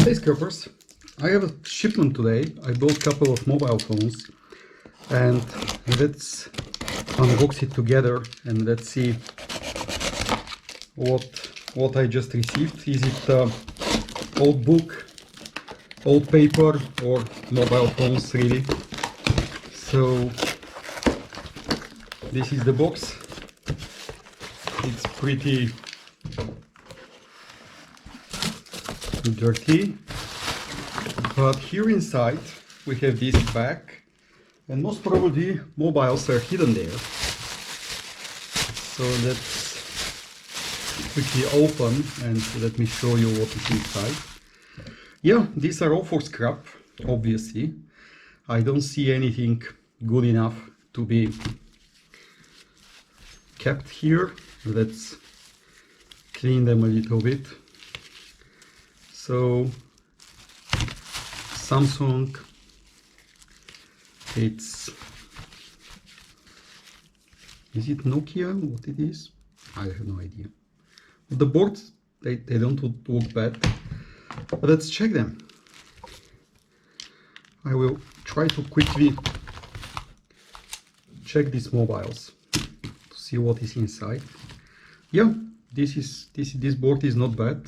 Hey scalpers, I have a shipment today. I bought a couple of mobile phones and let's unbox it together and let's see what I just received. Is it old book, old paper, or mobile phones really? So this is the box. It's pretty dirty, but here inside we have this bag and most probably mobiles are hidden there. So let's quickly open and let me show you what is inside. Yeah, these are all for scrap, obviously. I don't see anything good enough to be kept here. Let's clean them a little bit. So Samsung, is it Nokia? What it is? I have no idea. The boards, they don't look bad, but let's check them. I will try to quickly check these mobiles to see what is inside. Yeah, this board is not bad.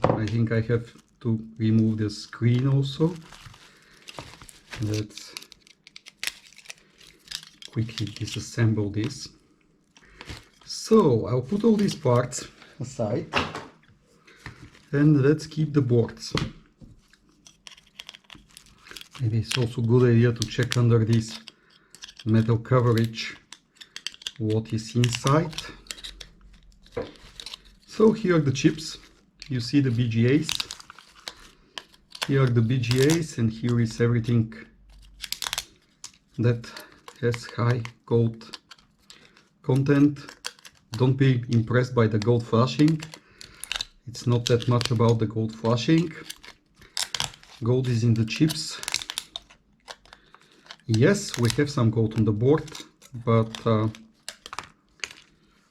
I think I have to remove the screen also. Let's quickly disassemble this. So I'll put all these parts aside and let's keep the boards. Maybe it's also a good idea to check under this metal coverage what is inside. So here are the chips. You see the BGAs. Here are the BGAs and here is everything that has high gold content. Don't be impressed by the gold flashing. It's not that much about the gold flashing. Gold is in the chips. Yes, we have some gold on the board, but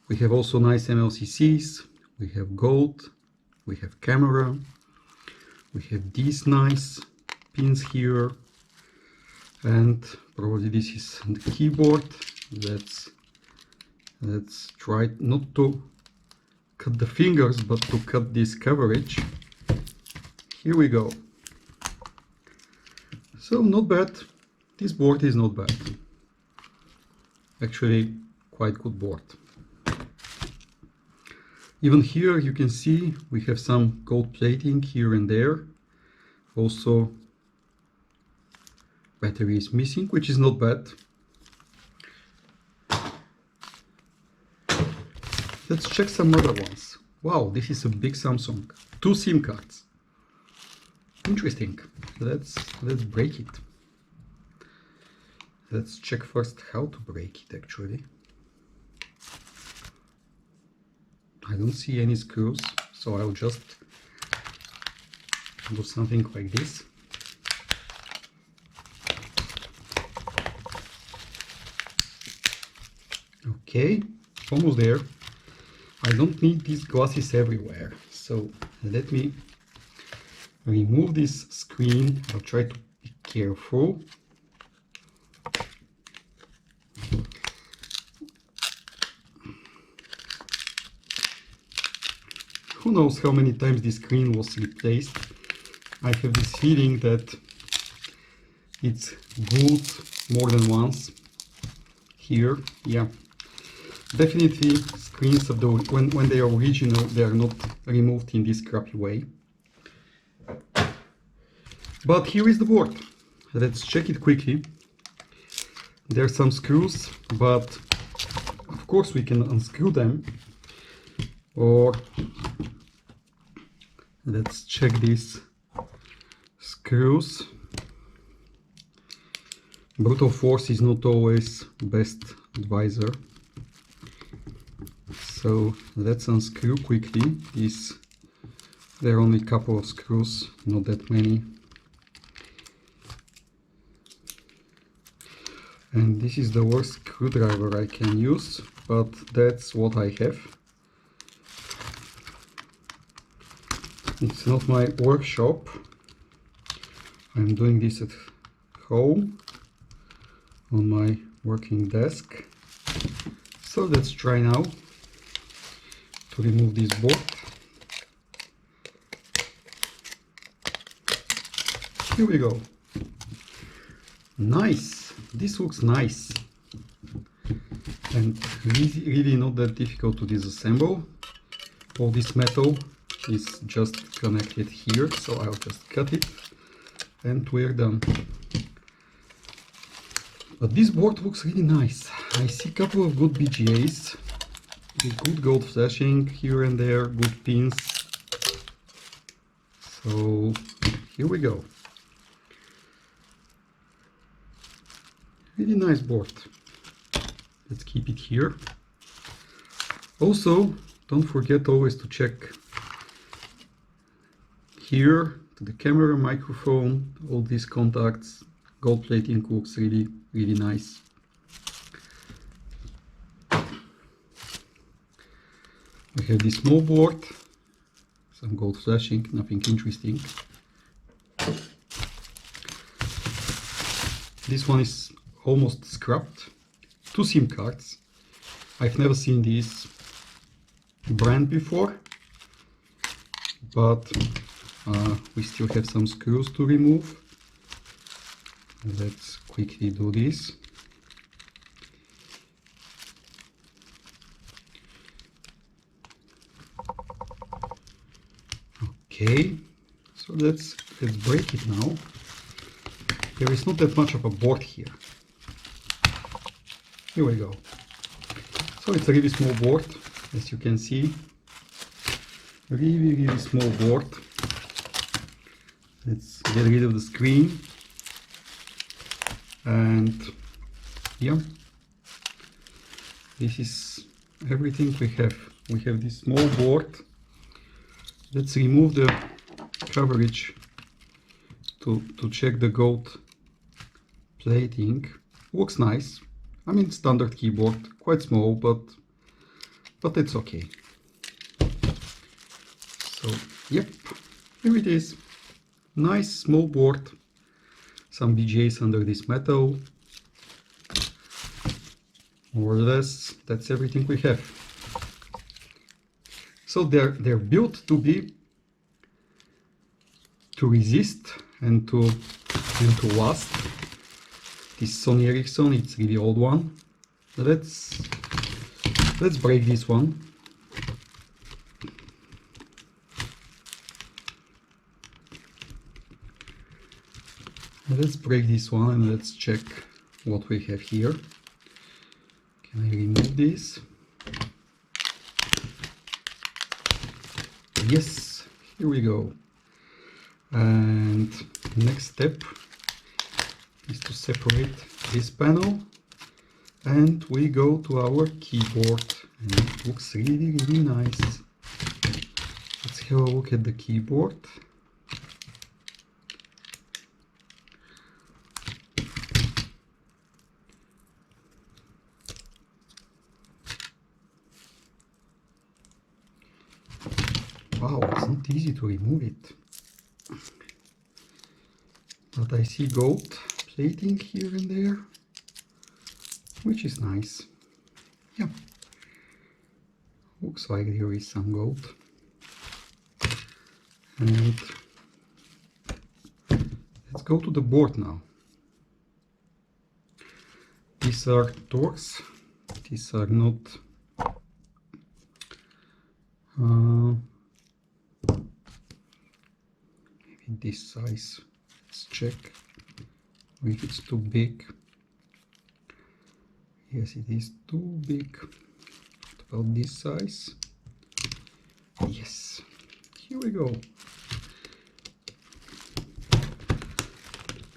we have also nice MLCCs. We have gold, we have camera, we have these nice pins here, and probably this is the keyboard. Let's try not to cut the fingers, but to cut this coverage. Here we go. So not bad. This board is not bad. Actually, quite good board. Even here you can see we have some gold plating here and there. Also battery is missing, which is not bad. Let's check some other ones. Wow, this is a big Samsung. 2 SIM cards. Interesting. Let's break it. Let's check first how to break it actually. I don't see any screws, so I'll just do something like this. Okay, almost there. I don't need these glasses everywhere, so let me remove this screen. I'll try to be careful. Who knows how many times this screen was replaced. I have this feeling that it's good more than once. Here, yeah. Definitely screens of the when they are original, they are not removed in this crappy way. But here is the board. Let's check it quickly. There are some screws, but of course we can unscrew them. Or let's check these screws. Brute force is not always best advisor. So let's unscrew quickly. There are only a couple of screws, not that many. And this is the worst screwdriver I can use, but that's what I have. It's not my workshop. I'm doing this at home on my working desk. So let's try now to remove this board. Here we go. Nice. This looks nice. And really not that difficult to disassemble. All this metal is just connected here, so I'll just cut it and we're done. But this board looks really nice. I see a couple of good BGAs, with good gold flashing here and there, good pins. So here we go. Really nice board. Let's keep it here. Also, don't forget always to check here to the camera, microphone, all these contacts. Gold plating looks really nice. We have this small board, some gold flashing, nothing interesting. This one is almost scrapped. 2 SIM cards. I've never seen this brand before, but we still have some screws to remove. Let's quickly do this. Okay, so let's break it now. There is not that much of a board here. Here we go. So it's a really small board, as you can see. Really small board. Let's get rid of the screen. And yeah, this is everything we have. We have this small board. Let's remove the coverage to check the gold plating. Looks nice. I mean, standard keyboard, quite small, but it's okay. So yep, here it is. Nice small board. Some BGAs under this metal. More or less, that's everything we have. So they're built to resist and to last. This Sony Ericsson, it's really old one. Let's break this one. Let's break this one and let's check what we have here. Can I remove this? Yes, here we go. And next step is to separate this panel, and we go to our keyboard, and it looks really nice. Let's have a look at the keyboard. Wow, it's not easy to remove it. But I see gold plating here and there, which is nice. Yeah, looks like there is some gold. And let's go to the board now. These are Torx. These are not maybe this size. Let's check if it's too big. Yes, it is too big. What about this size? Yes, here we go.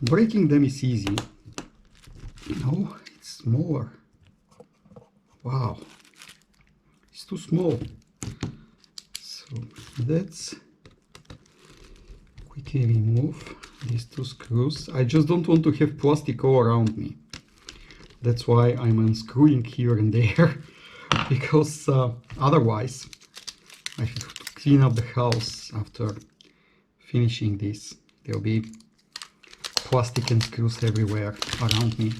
Breaking them is easy. No, it's smaller. Wow, it's too small. So let's quickly remove these 2 screws. I just don't want to have plastic all around me. That's why I'm unscrewing here and there, because otherwise I have to clean up the house after finishing this. There'll be plastic and screws everywhere around me.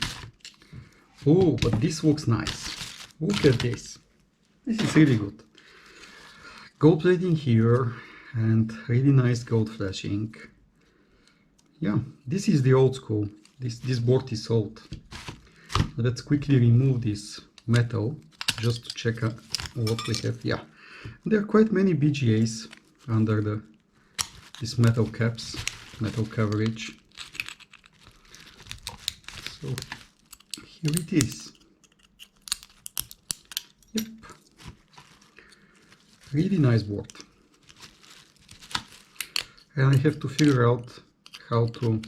Oh, but this looks nice. Look at this. This is really good. Gold plating here and really nice gold flashing. Yeah, this is the old school. This board is old. Let's quickly remove this metal just to check what we have. Yeah, there are quite many BGAs under these metal caps, metal coverage. So here it is. Yep, really nice board. And I have to figure out how to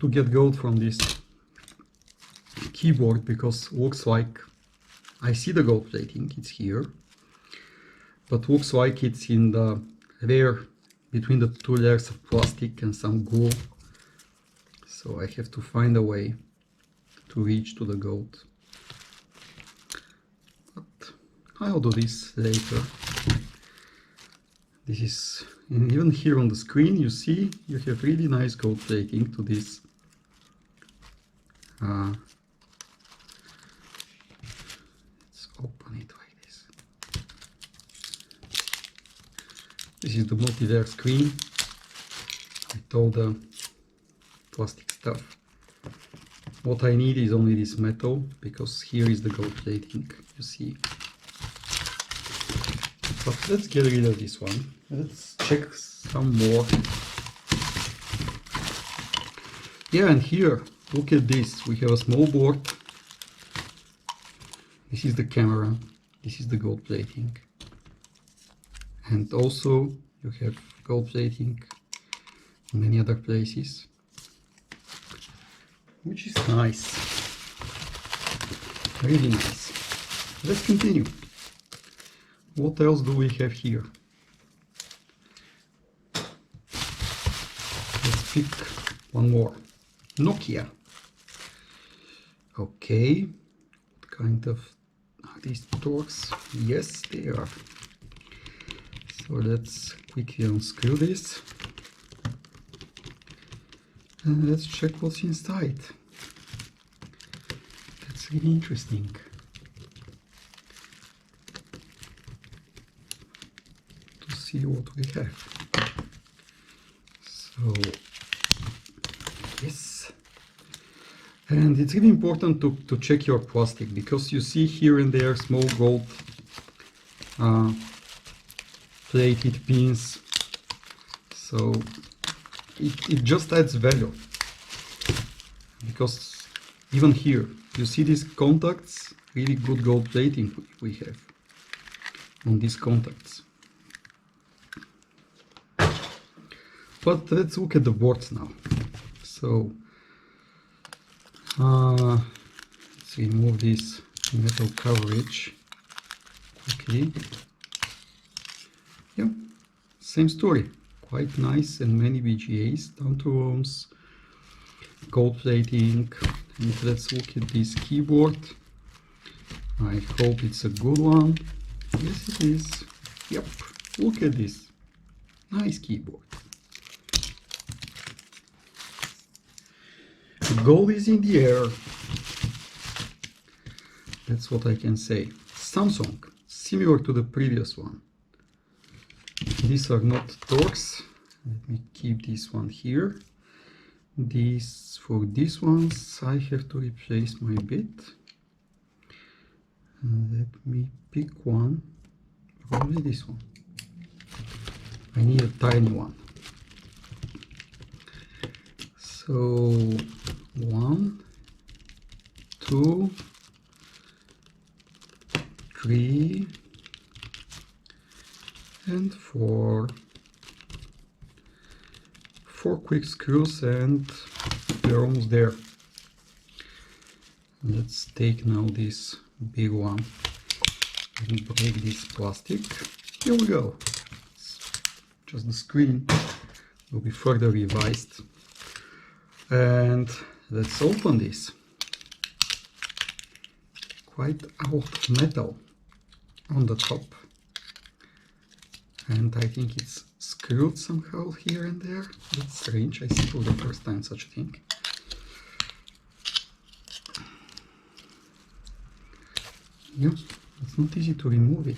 get gold from this keyboard, because looks like I see the gold plating, it's here, but looks like it's in the layer between the two layers of plastic and some glue. So I have to find a way to reach to the gold. But I'll do this later. This is, and even here on the screen you see you have really nice gold plating to this. Let's open it like this. This is the multi-layer screen with all the plastic stuff. What I need is only this metal, because here is the gold plating, you see. But let's get rid of this one. Let's check some more. Yeah, and here, look at this. We have a small board. This is the camera. This is the gold plating. And also you have gold plating in many other places, which is nice. Really nice. Let's continue. What else do we have here? Let's pick one more. Nokia. Okay. What kind of are these Torx? Yes, they are. So let's quickly unscrew this. And let's check what's inside. That's really interesting. See what we have. So yes, and it's really important to check your plastic, because you see here and there small gold plated pins, so it just adds value, because even here you see these contacts, really good gold plating we have on these contacts. But let's look at the boards now. So let's remove this metal coverage quickly. Yeah, same story. Quite nice, and many BGAs, down to ohms, gold plating. And let's look at this keyboard. I hope it's a good one. Yes, it is. Yep, look at this. Nice keyboard. The gold is in the air. That's what I can say. Samsung, similar to the previous one. These are not Torx. Let me keep this one here. For these ones I have to replace my bit. Let me pick one. Probably this one. I need a tiny one. So 1, 2, 3, and 4. 4 quick screws, and we're almost there. Let's take now this big one and break this plastic. Here we go. Just the screen will be further revised. And let's open this. Quite a lot of metal. on the top, and I think it's screwed somehow here and there. That's strange. I see for the first time such a thing. Yeah, it's not easy to remove it.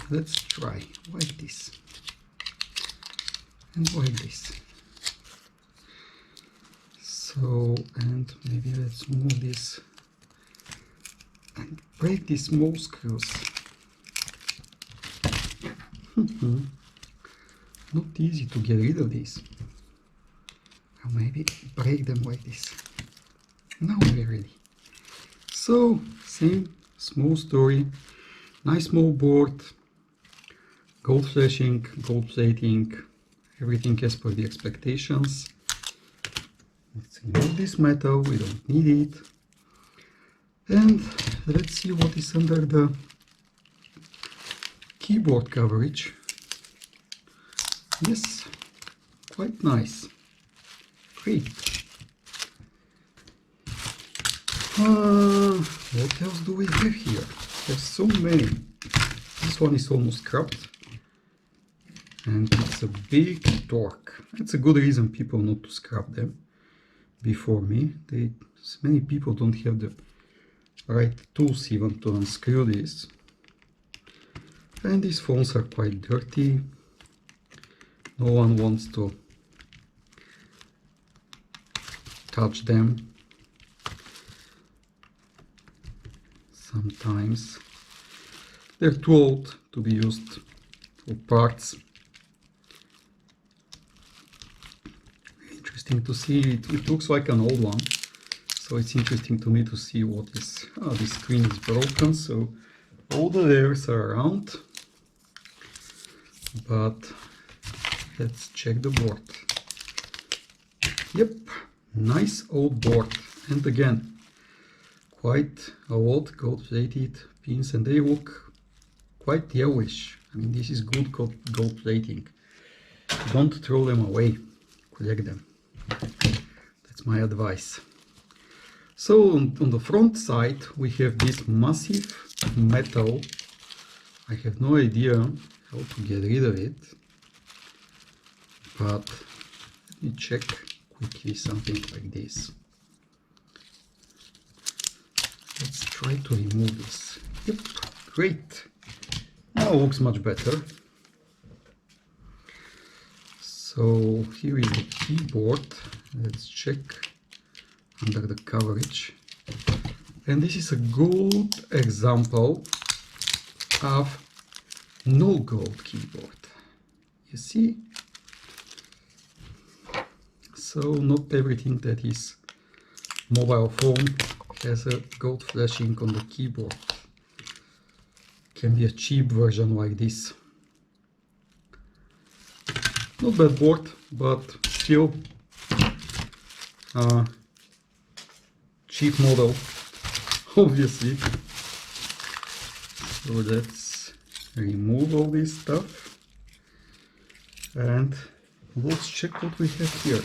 Let's try like this and like this. So, and maybe let's move this and break these small screws. Not easy to get rid of these. Or maybe break them like this. Now we're ready. So, same small story. Nice small board, gold flashing, gold plating, everything as per the expectations. Let's remove this metal, we don't need it. And let's see what is under the keyboard coverage. Yes, quite nice. Great. What else do we have here? There's so many. This one is almost scrapped. And it's a big torque. That's a good reason people not to scrap them before me. Many people don't have the right tools even to unscrew this. And these phones are quite dirty. No one wants to touch them. Sometimes they're too old to be used for parts. Interesting to see. It looks like an old one, so it's interesting to me to see what is. Oh, this screen is broken, so all the layers are around. But let's check the board. Yep, nice old board, and again, quite a lot gold plated pins, and they look quite yellowish. I mean, this is good gold plating. Don't throw them away, collect them. That's my advice. So on the front side we have this massive metal. I have no idea how to get rid of it, but let me check quickly something like this. Let's try to remove this. Yep, great. Now it looks much better. So here is the keyboard. Let's check under the coverage. And this is a good example of no gold keyboard. You see? So not everything that is mobile phone has a gold flashing on the keyboard. Can be a cheap version like this. Not bad board, but still cheap model, obviously. So let's remove all this stuff and let's check what we have here.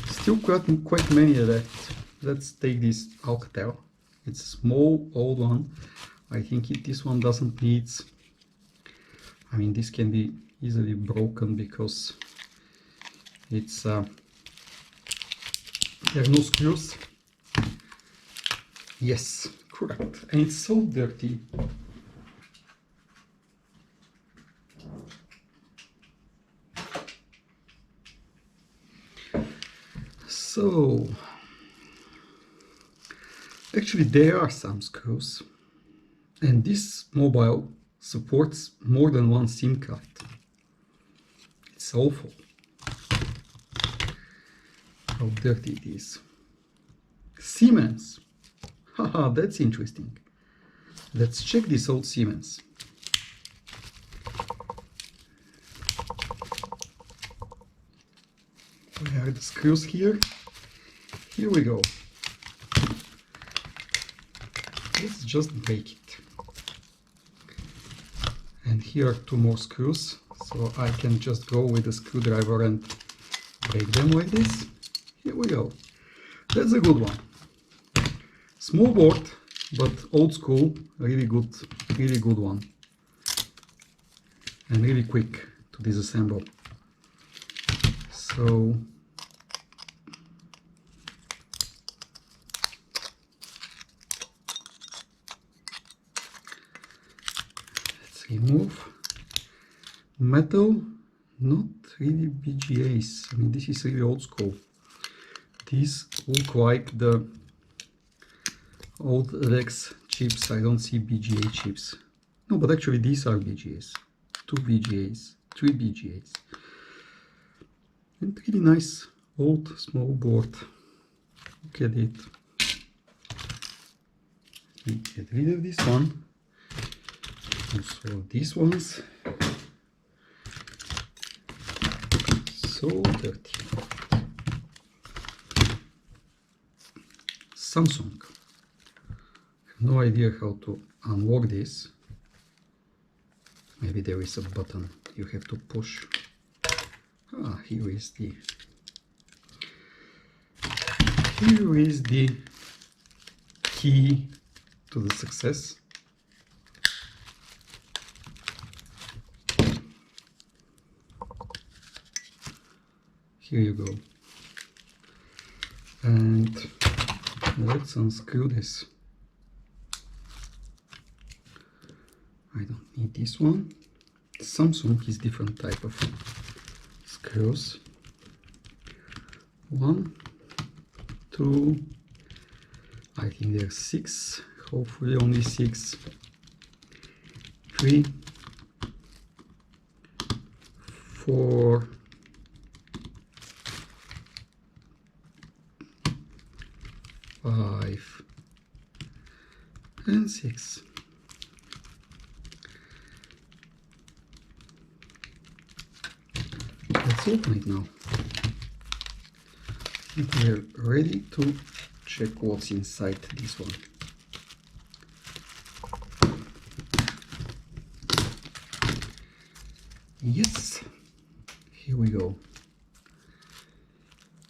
Still quite many left. Let's take this Alcatel. It's a small old one. I think this one doesn't need. I mean, this can be easily broken because it's there are no screws. Yes, correct. And it's so dirty. So actually there are some screws, and this mobile supports more than one SIM card. It's awful how dirty it is. Siemens. Haha, that's interesting. Let's check this old Siemens. Where are the screws here? Here we go. Let's just break it. And here are two more screws, so I can just go with a screwdriver and break them like this. Here we go. That's a good one. Small board, but old school, really good one, and really quick to disassemble. So let's remove metal, not really BGAs. I mean, this is really old school. These look like the old Rex chips. I don't see BGA chips. No, but actually these are BGAs. 2 BGAs, 3 BGAs. And really nice old small board. Look at it. We get rid of this one. Also these ones. So dirty. Samsung. No idea how to unlock this. Maybe there is a button you have to push. Ah, here is the key to the success. Here you go. And let's unscrew this. I don't need this one. Samsung is different type of screws. 1, 2, I think there's 6, hopefully only 6, 3, 4, 5, and 6. Let's open it now. I think we're ready to check what's inside this one. Yes, here we go.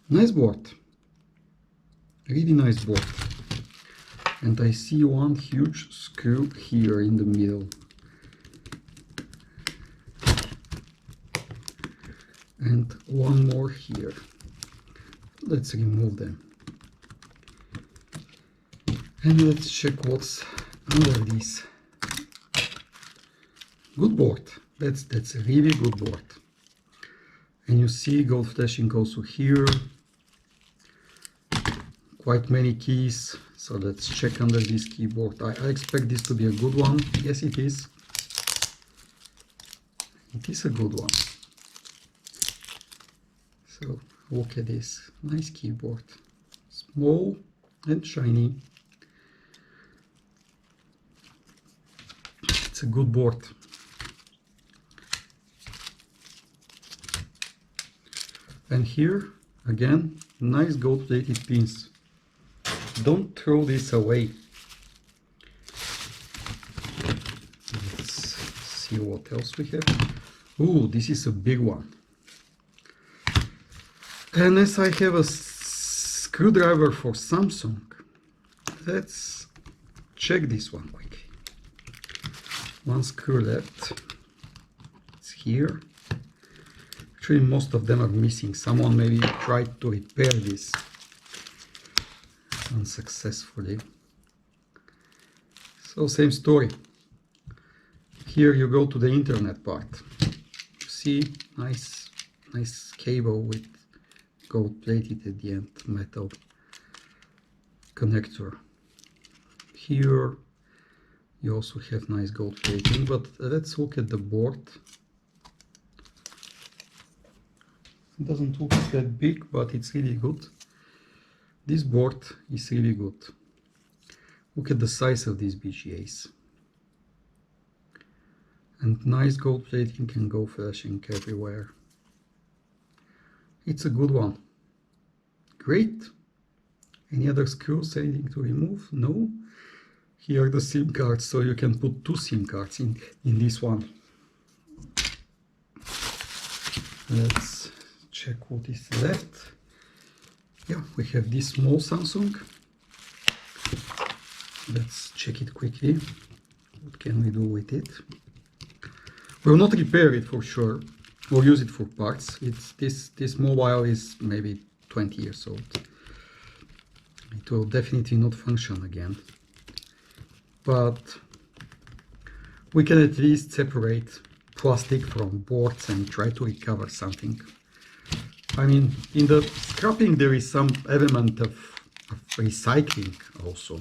Nice board. Really nice board. And I see one huge screw here in the middle. And one more here. Let's remove them. And let's check what's under this. Good board. That's a really good board. And you see gold flashing also here. Quite many keys. So let's check under this keyboard. I expect this to be a good one. Yes, it is. It is a good one. So look at this, nice keyboard, small and shiny. It's a good board. And here again, nice gold plated pins. Don't throw this away. Let's see what else we have. Ooh, this is a big one. And as I have a screwdriver for Samsung, let's check this one quickly. One screw left. It's here. Actually, most of them are missing. Someone maybe tried to repair this unsuccessfully. So same story. Here you go to the internet part. You see, nice cable with gold plated at the end, metal connector. Here you also have nice gold plating, but let's look at the board. It doesn't look that big, but it's really good. This board is really good. Look at the size of these BGAs. And nice gold plating can go flashing everywhere. It's a good one. Great. Any other screws, anything to remove? No. Here are the SIM cards, so you can put 2 SIM cards in this one. Let's check what is left. Yeah, we have this small Samsung. Let's check it quickly. What can we do with it? We'll not repair it for sure, or use it for parts. This mobile is maybe 20 years old. It will definitely not function again. But we can at least separate plastic from boards and try to recover something. I mean, in the scrapping there is some element of recycling also,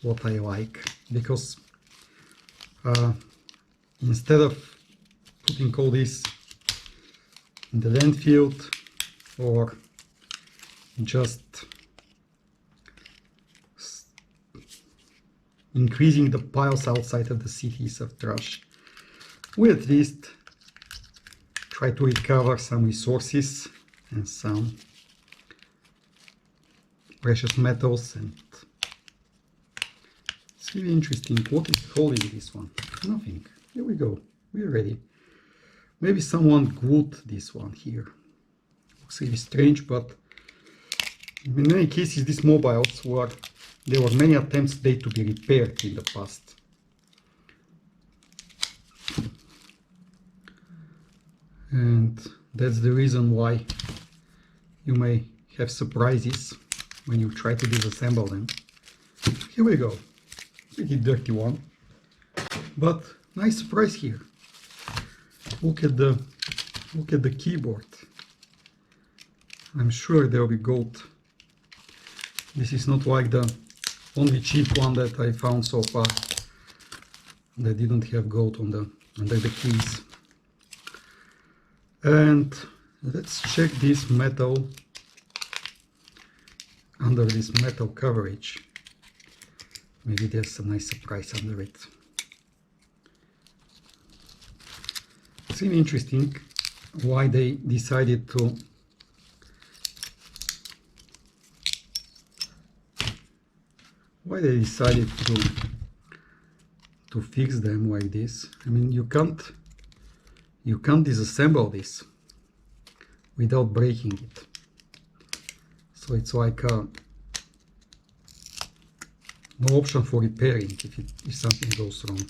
what I like, because instead of putting all this in the landfill or just increasing the piles outside of the cities of trash, we at least try to recover some resources and some precious metals. And it's really interesting. What is holding this one? Nothing. Here we go. We're ready. Maybe someone glued this one here. Looks really strange, but in many cases these mobiles there were many attempts they to be repaired in the past. And that's the reason why you may have surprises when you try to disassemble them. Here we go. Pretty dirty one, but nice surprise here. Look at the keyboard. I'm sure there will be gold. This is not like the only cheap one that I found so far that didn't have gold under the keys. And let's check this metal under this metal coverage. Maybe there's a nice surprise under it. It's really interesting why they decided to fix them like this. I mean, you can't disassemble this without breaking it. So it's like no option for repairing if something goes wrong.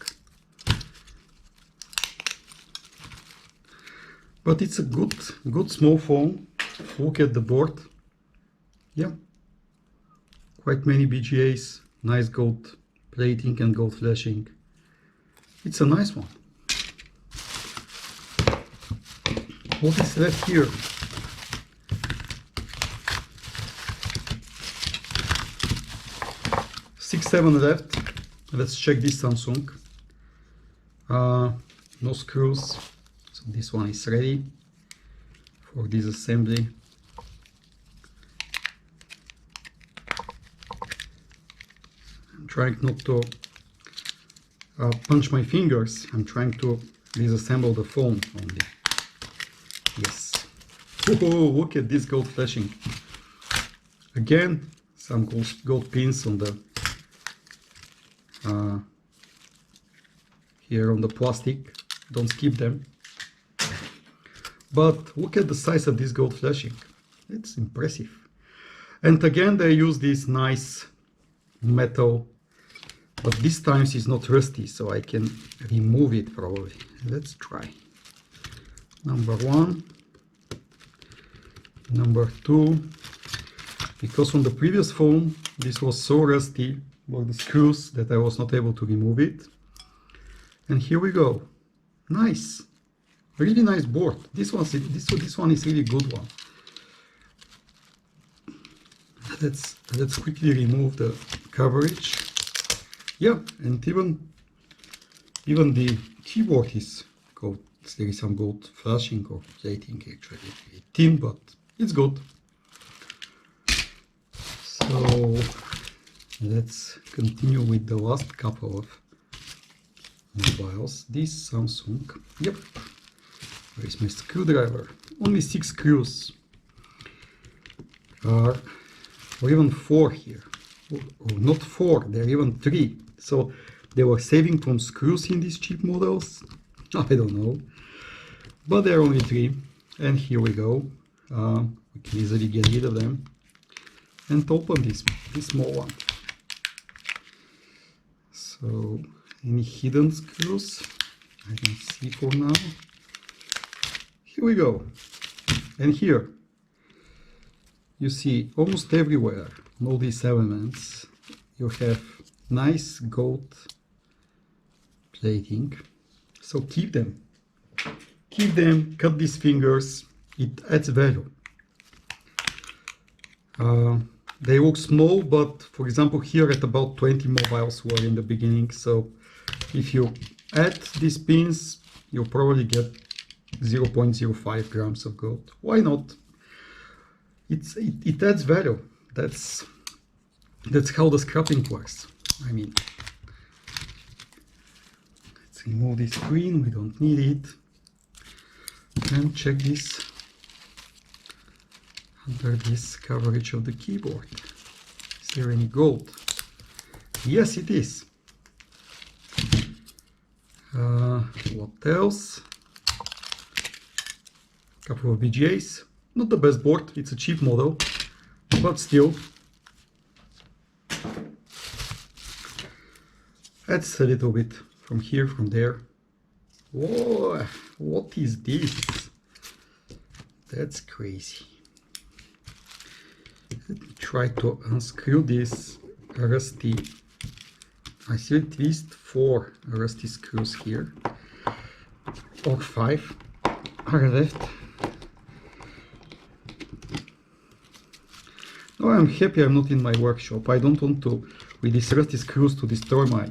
But it's a good small phone. Look at the board. Yeah, quite many BGAs, nice gold plating and gold flashing. It's a nice one. What is left here? Six, 7 left. Let's check this Samsung. No screws, so this one is ready for disassembly. I'm trying not to punch my fingers. I'm trying to disassemble the phone only. Yes. Oh, look at this gold flashing. Again, some gold pins on the here on the plastic. Don't skip them. But look at the size of this gold flashing. It's impressive. And again, they use this nice metal, but this time it's not rusty, so I can remove it probably. Let's try. Number 1, number 2, because on the previous phone this was so rusty with the screws that I was not able to remove it. And here we go. Nice, really nice board. This one is really good one. Let's quickly remove the coverage. Yeah, and even the keyboard is gold. There is some gold flashing or plating, actually thin, but it's good. So let's continue with the last couple of mobiles. This Samsung. Yep. Where is my screwdriver? Only 6 screws. Or even 4 here. Or not 4, there are even 3. So they were saving from screws in these cheap models. I don't know. But there are only 3. And here we go. We can easily get rid of them and open this small one. So any hidden screws? I don't see for now. Here we go. And here you see almost everywhere on all these elements you have nice gold plating. So keep them, cut these fingers, it adds value. They look small, but for example here at about 20 mobiles were in the beginning, so if you add these pins you'll probably get 0.05 grams of gold. Why not? It adds value. That's how the scrapping works. I mean, let's remove this screen, we don't need it, and check this under this coverage of the keyboard. Is there any gold? Yes, it is. What else? Couple of BGAs. Not the best board, it's a cheap model, but still. Adds a little bit from here, from there. Whoa, what is this? That's crazy. Let me try to unscrew this rusty. I see at least 4 rusty screws here, or 5 are left. No, I'm happy I'm not in my workshop. I don't want to, with these rusty screws, to destroy my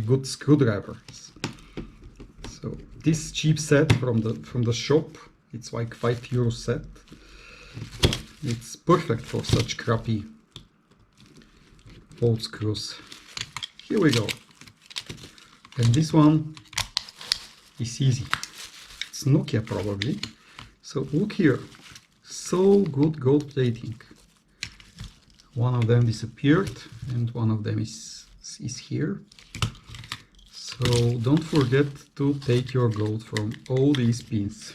good screwdrivers. So this cheap set from the shop, it's like €5 set. It's perfect for such crappy old screws. Here we go. And this one is easy. It's Nokia probably. So look here. So good gold plating. One of them disappeared and one of them is here. So don't forget to take your gold from all these pins.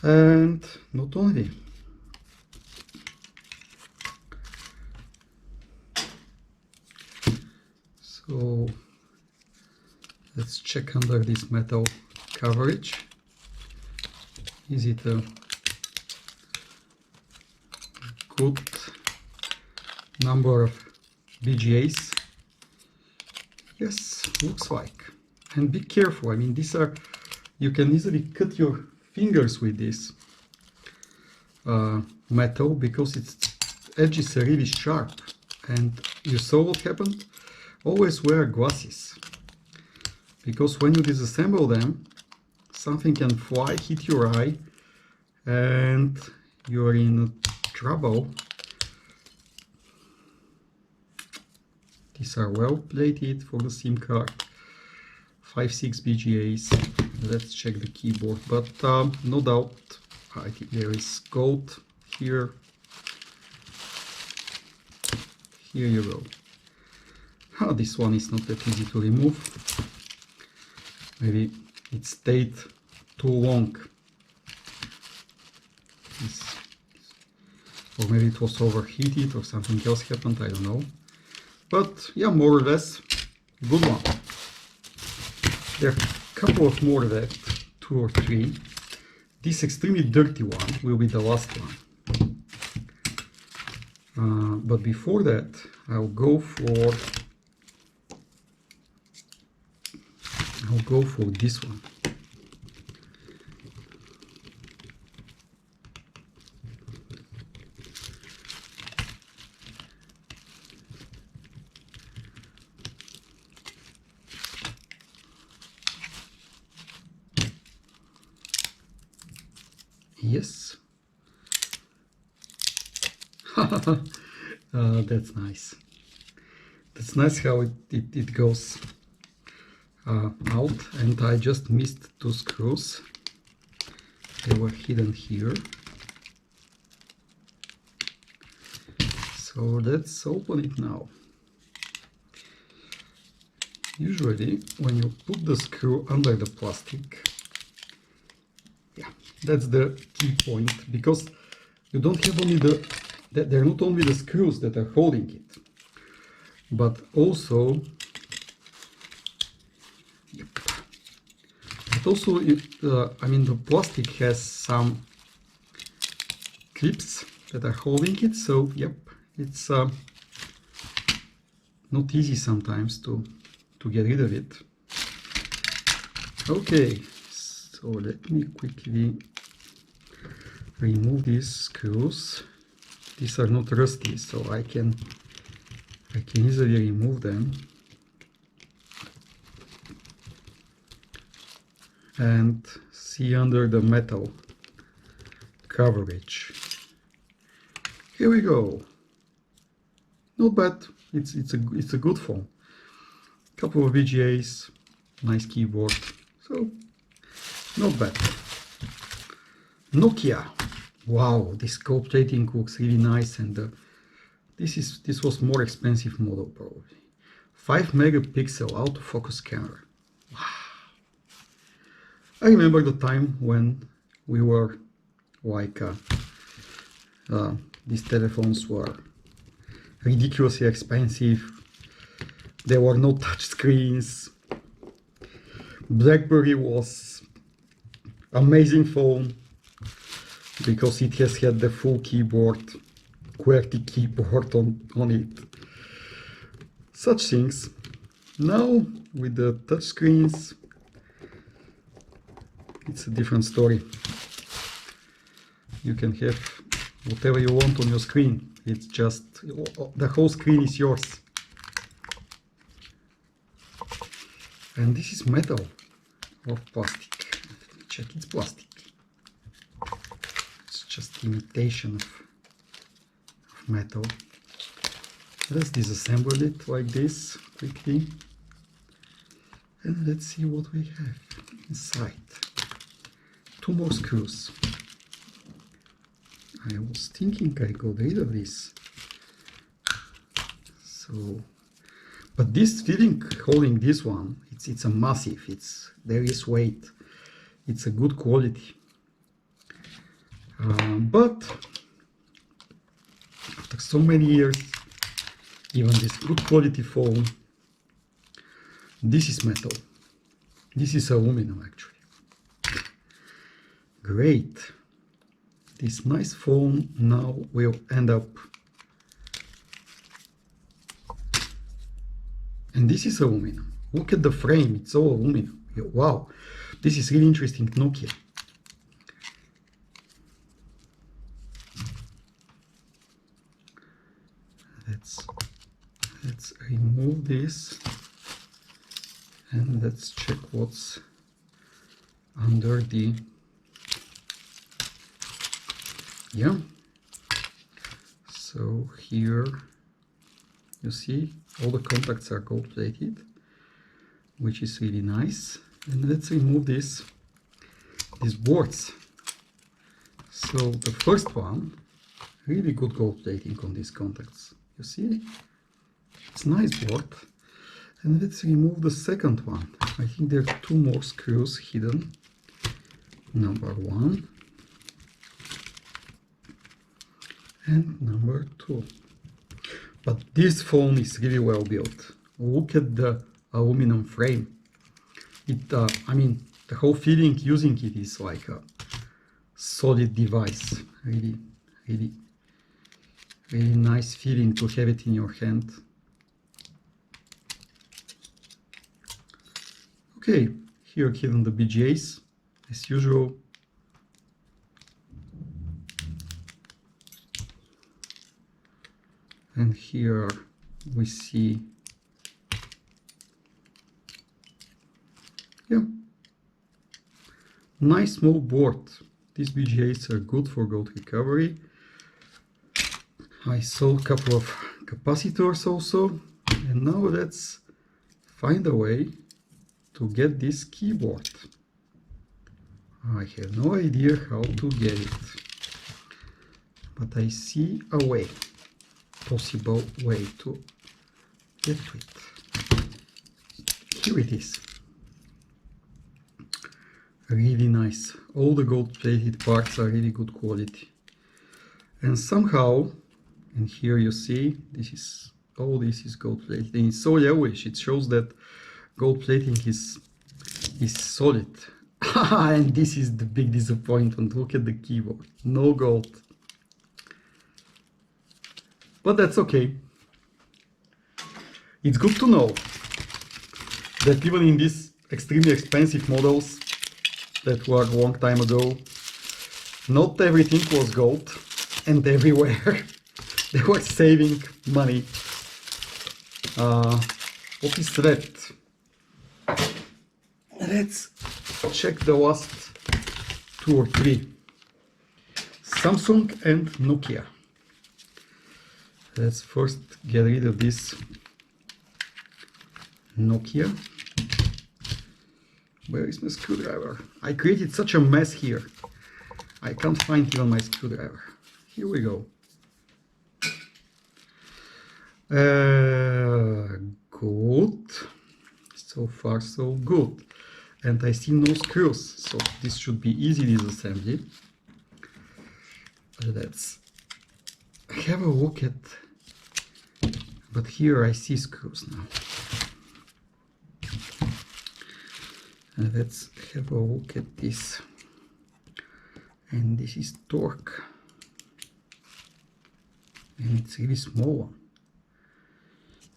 And not only. So let's check under this metal coverage. Is it a good number of BGAs? Yes, looks like. And be careful, I mean these are, you can easily cut your fingers with this metal because its edges are really sharp. And you saw what happened? Always wear glasses, because when you disassemble them something can fly, hit your eye, and you're in trouble. These are well plated for the SIM card. 5-6 BGAs. Let's check the keyboard, but no doubt I think there is gold here. Here you go. Oh, this one is not that easy to remove. Maybe it stayed too long. Or maybe it was overheated or something else happened, I don't know. But yeah, more or less, good one. There are a couple of more left, 2 or 3. This extremely dirty one will be the last one. But before that, I'll go for this one. Yes. That's nice. That's nice how it goes out, and I just missed 2 screws. They were hidden here. So let's open it now. Usually when you put the screw under the plastic, yeah, that's the key point, because you don't have only they're not only the screws that are holding it, but also But also, I mean, the plastic has some clips that are holding it, so yep, it's not easy sometimes to get rid of it. Okay, so let me quickly remove these screws. These are not rusty, so I can easily remove them. And see under the metal coverage. Here we go. Not bad. It's a good phone. Couple of BGAs, nice keyboard. So not bad. Nokia. Wow, this gold plating looks really nice, and this was more expensive model probably. 5 megapixel autofocus camera. I remember the time when we were like, these telephones were ridiculously expensive. There were no touch screens. BlackBerry was amazing phone because it has had the full keyboard, QWERTY keyboard on it. Such things. Now with the touch screens, it's a different story. You can have whatever you want on your screen. It's just, the whole screen is yours. And this is metal or plastic. Check, it's plastic. It's just imitation of metal. Let's disassemble it like this quickly. And let's see what we have inside. 2 more screws. I was thinking I got rid of this. So, but this feeling holding this one, it's a massive. There is weight. It's a good quality. But after so many years, even this good quality phone, this is metal. This is aluminum actually. Great. This nice phone now will end up, and this is aluminum. Look at the frame, it's all aluminum. Wow, this is really interesting. Nokia. Let's remove this and let's check what's under the, yeah. So here you see all the contacts are gold plated, which is really nice. And let's remove these boards. So the first one, really good gold plating on these contacts. You see, it's nice board. And let's remove the second one. I think there are 2 more screws hidden. Number 1 and number 2. But this phone is really well built. Look at the aluminum frame. I mean, the whole feeling using it is like a solid device. Really nice feeling to have it in your hand. Okay, here hidden the BGAs as usual. And here we see, yeah, nice small board. These BGAs are good for gold recovery. I saw a couple of capacitors also. And now let's find a way to get this keyboard. I have no idea how to get it, but I see a way, possible way to get to it. Here it is. Really nice. All the gold plated parts are really good quality. And somehow, and here you see, all this is gold plated. And it's so yellowish. It shows that gold plating is solid. And this is the big disappointment. Look at the keyboard. No gold. But that's okay. It's good to know that even in these extremely expensive models that were a long time ago, not everything was gold, and everywhere they were saving money. What is that? Let's check the last 2 or 3. Samsung and Nokia. Let's first get rid of this Nokia. Where is my screwdriver? I created such a mess here. I can't find even my screwdriver. Here we go. Good. So far so good. And I see no screws, so this should be easy disassembly. Let's have a look at, but here I see screws now. Let's have a look at this. And this is torque. And it's a really small one.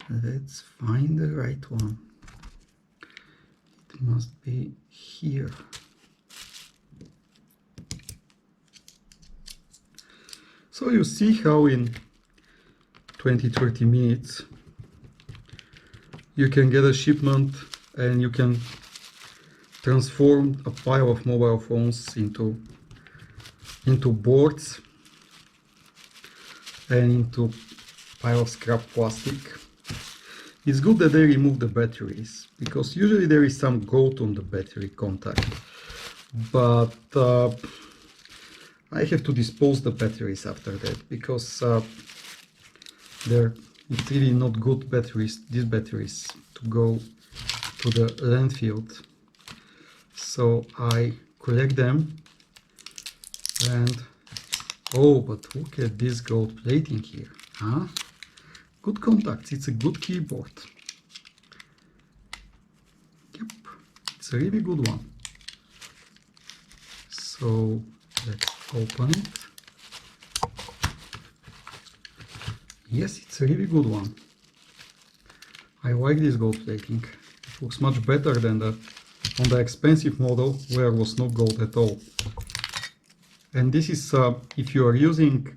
Let's find the right one. It must be here. So you see how in 20-30 minutes you can get a shipment and you can transform a pile of mobile phones into boards and into pile of scrap plastic. It's good that they remove the batteries, because usually there is some gold on the battery contact, but I have to dispose the batteries after that, because it's really not good batteries, these batteries, to go to the landfill. So I collect them, and oh, but look at this gold plating here, huh? Good contacts, it's a good keyboard. Yep, it's a really good one. So let's open it. Yes, it's a really good one. I like this gold plating. It looks much better than on the expensive model where was no gold at all. And this is, if you are using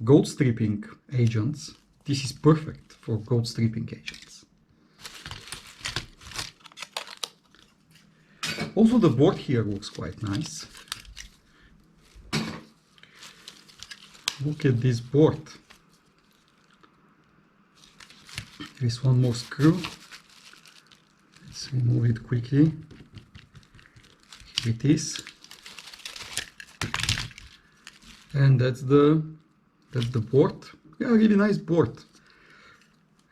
gold stripping agents, this is perfect for gold stripping agents. Also, the board here looks quite nice. Look at this board. There is one more screw. Let's remove it quickly. Here it is. And that's the board. Yeah, really nice board.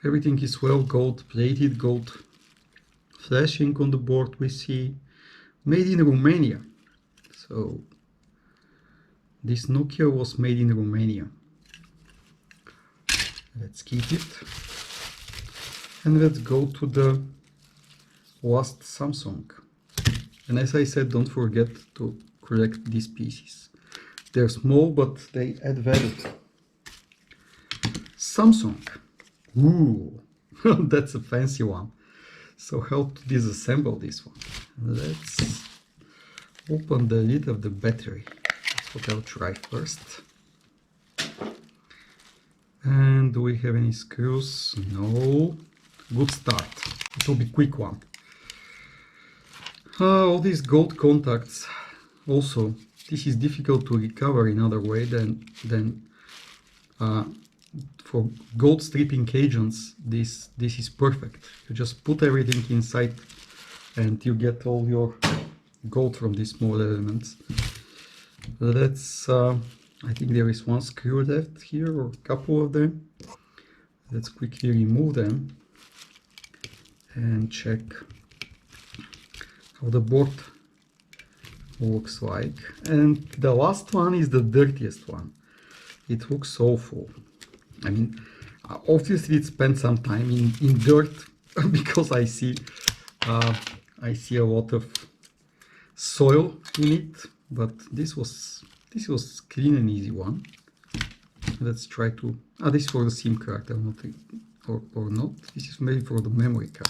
Everything is well gold plated, gold flashing on the board. We see made in Romania. So this Nokia was made in Romania. Let's keep it. And let's go to the last Samsung. And as I said, don't forget to collect these pieces. They're small, but they add value. Samsung. Ooh, that's a fancy one. So how to disassemble this one? Let's open the lid of the battery. That's what I'll try first. And do we have any screws? No. Good start. It will be a quick one. All these gold contacts. Also, this is difficult to recover in other way than for gold stripping agents. This is perfect. You just put everything inside and you get all your gold from these small elements. Let's I think there is one screw left here, or a couple of them. Let's quickly remove them and check how the board looks like. And the last one is the dirtiest one. It looks awful. I mean, obviously it spent some time in dirt because I see a lot of soil in it, but this was clean and easy one. Let's try to, this is for the SIM card, or not, this is maybe for the memory card.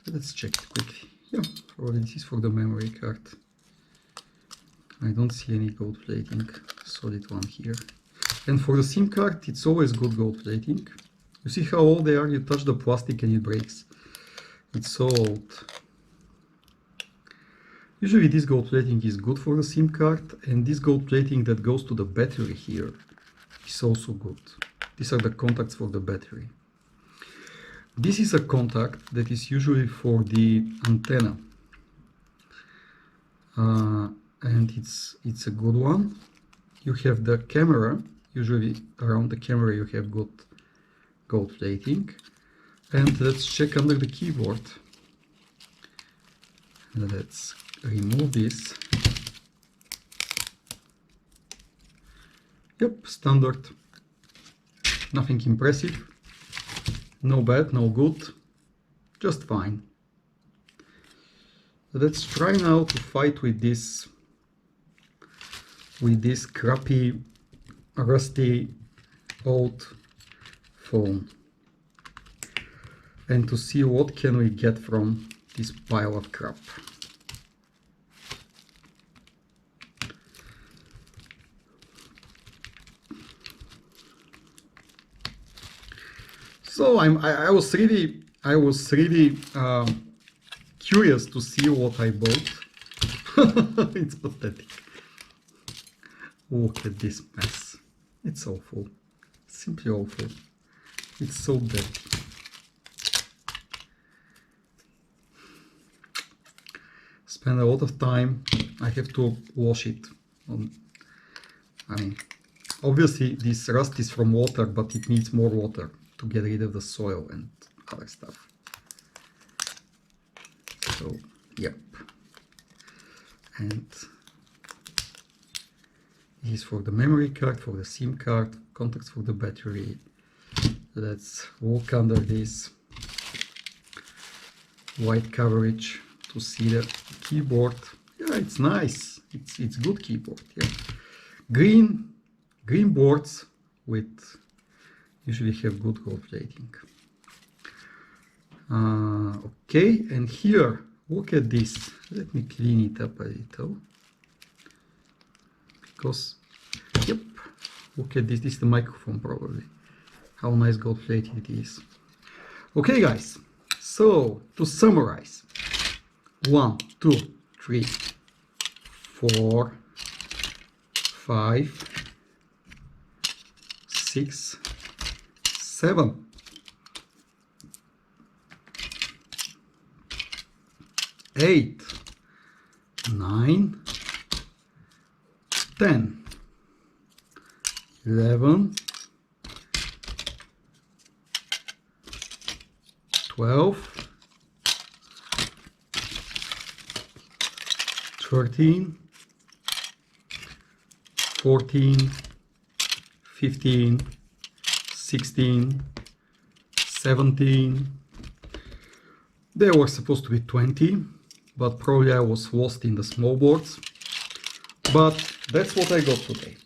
Let's check it quickly. Yeah, probably this is for the memory card. I don't see any gold plating, solid one here. And for the SIM card, it's always good gold plating. You see how old they are? You touch the plastic and it breaks. It's so old. Usually this gold plating is good for the SIM card, and this gold plating that goes to the battery here is also good. These are the contacts for the battery. This is a contact that is usually for the antenna. And it's a good one. You have the camera, usually around the camera you have good gold plating. And let's check under the keyboard. Let's remove this. Yep, standard. Nothing impressive. No bad, no good. Just fine. Let's try now to fight with this crappy, rusty, old phone, and to see what can we get from this pile of crap. So I was really curious to see what I bought. It's pathetic. Look at this mess. It's awful. Simply awful. It's so dirty. Spend a lot of time. I have to wash it. I mean, obviously this rust is from water, but it needs more water to get rid of the soil and other stuff. So, yep. And this is for the memory card, for the SIM card, contacts for the battery. Let's walk under this white coverage to see the keyboard. Yeah, it's nice. It's good keyboard. Yeah, green boards with usually have good gold plating. Okay, and here, look at this. Let me clean it up a little. Because, yep, look at this. This is the microphone probably. How nice gold plated it is. Okay, guys. So, to summarize. 1, 2, 3, 4, 5, 6, 7. 8, 9, 10, 11, 12, 13, 14, 15, 16, 17. There were supposed to be 20, but probably I was lost in the small boards. But that's what I got today.